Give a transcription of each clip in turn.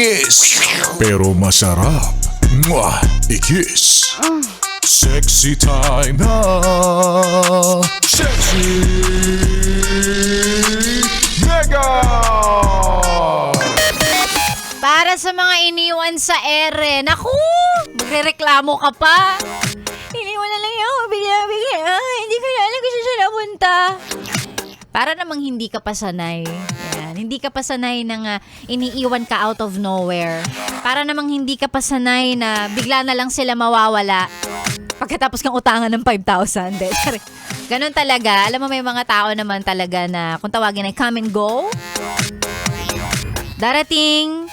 Mabangis pero masarap. Mwah! I-kiss. Sexy time na. Sexy Mega. Para sa mga iniwan sa ere, naku, magrereklamo ka pa. Iniwan na lang ako, bigla. Hindi ko na alam kung saan siya napunta. Para namang hindi ka pa sanay. Yan. Hindi ka pa sanay ng iniiwan ka out of nowhere. Para namang hindi ka pa sanay na bigla na lang sila mawawala pagkatapos kang utangan ng 5,000. Ganon talaga. Alam mo, may mga tao naman talaga na kung tawagin ay come and go. Darating,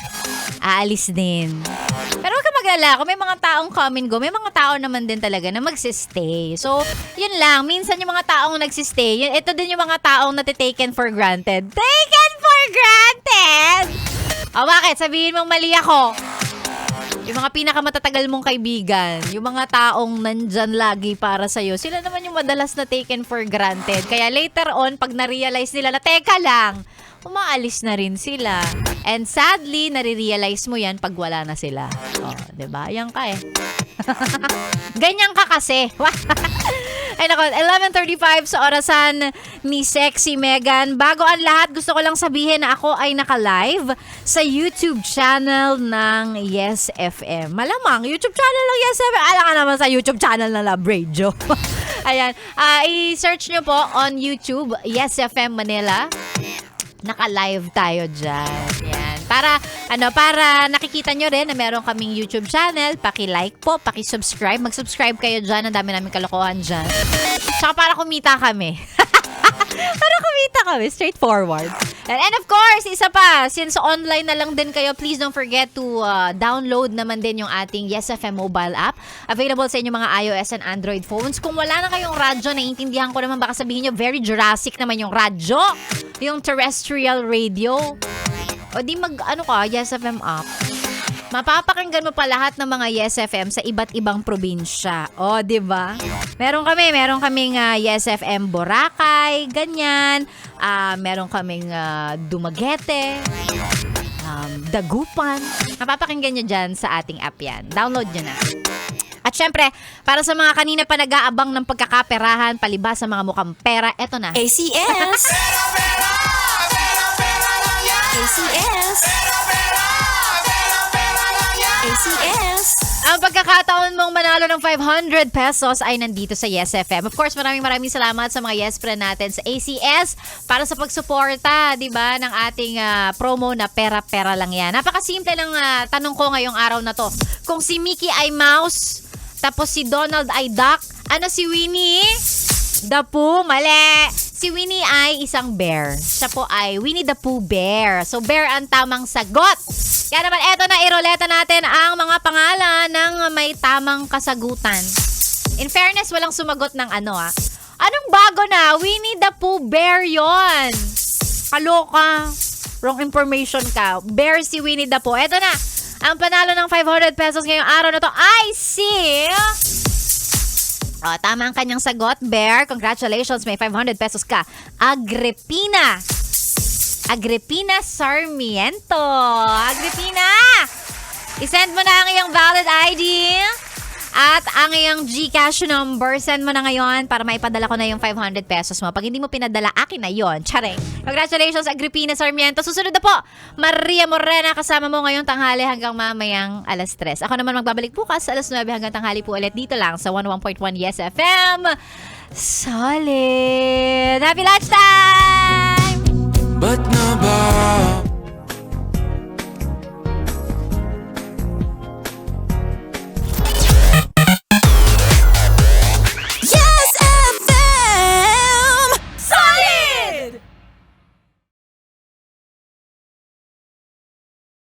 aalis din. Pero huwag ka mag-alala, kung may mga taong come and go, may mga tao naman din talaga na magsistay. So, yun lang. Minsan yung mga taong nagsistay, ito din yung mga taong natitaken for granted. Taken for granted! O bakit? Sabihin mong mali ako. Yung mga pinakamatatagal mong kaibigan, yung mga taong nandyan lagi para sa'yo, sila naman yung madalas na taken for granted. Kaya later on, pag na-realize nila na, teka lang, umaalis na rin sila. And sadly, nare-realize mo yan pag wala na sila. O, diba? Yan ka eh. Ganyan ka kasi. Ay nako, 11:35 sa orasan ni Sexy Megan. Bago ang lahat, gusto ko lang sabihin na ako ay naka-live sa YouTube channel ng Yes FM. Malamang, YouTube channel ng Yes FM. Alam ka naman sa YouTube channel ng Love Radio. Ayan, i-search nyo po on YouTube, Yes FM Manila. Naka-live tayo dyan. Yan. Para nakikita nyo rin na meron kaming YouTube channel, paki-like po, paki-subscribe. Mag-subscribe kayo dyan. Ang dami namin kalokohan dyan. Tsaka para kumita kami. Para kumita kami. Straightforward. And of course, isa pa, since online na lang din kayo, please don't forget to download naman din yung ating Yes FM mobile app. Available sa inyong mga iOS and Android phones. Kung wala na kayong radyo, naiintindihan ko naman, baka sabihin nyo, very Jurassic naman yung radyo. Yung terrestrial radio. O di Yes FM app. Mapapakinggan mo pa lahat ng mga Yes FM sa iba't ibang probinsya. O, di ba? Meron kaming Yes FM Boracay, ganyan. Meron kaming Dumaguete, Dagupan. Mapapakinggan nyo dyan sa ating app yan. Download nyo na. At syempre, para sa mga kanina pa nag-aabang ng pagkakaperahan, palibas sa mga mukhang pera, eto na. ACS! ACS! ACS! Ang pagkakataon mong manalo ng 500 pesos ay nandito sa Yes FM. Of course, maraming salamat sa mga Yes friend natin sa ACS para sa pagsuporta, di ba, ng ating promo na pera-pera lang yan. Napakasimple ng tanong ko ngayong araw na to. Kung si Mickey ay mouse, tapos si Donald ay duck, ano si Winnie? The Pooh, mali. Si Winnie ay isang bear. Siya po ay Winnie the Pooh Bear. So, bear ang tamang sagot. Kaya naman, eto na, iroleta natin ang mga pangalan ng may tamang kasagutan. In fairness, walang sumagot ng Anong bago na? Winnie the Pooh Bear yon. Kaloka. Wrong information ka. Bear si Winnie the Pooh. Eto na. Ang panalo ng 500 pesos ngayong araw na to ay si... tama ang kanyang sagot, Bear. Congratulations, may 500 pesos ka. Agripina Sarmiento. Agripina! I-send mo na ang iyong valid ID at ang iyong GCash number. Send mo na ngayon para maipadala ko na yung 500 pesos mo. Pag hindi mo pinadala, akin na yon. Charing. Congratulations, Agripina Sarmiento. Susunod na po, Maria Morena, kasama mo ngayong tanghali hanggang mamayang alas 3. Ako naman magbabalik bukas alas 9 hanggang tanghali po ulit dito lang sa 101.1 Yes FM. Solid! Happy lunchtime! Ba't nga ba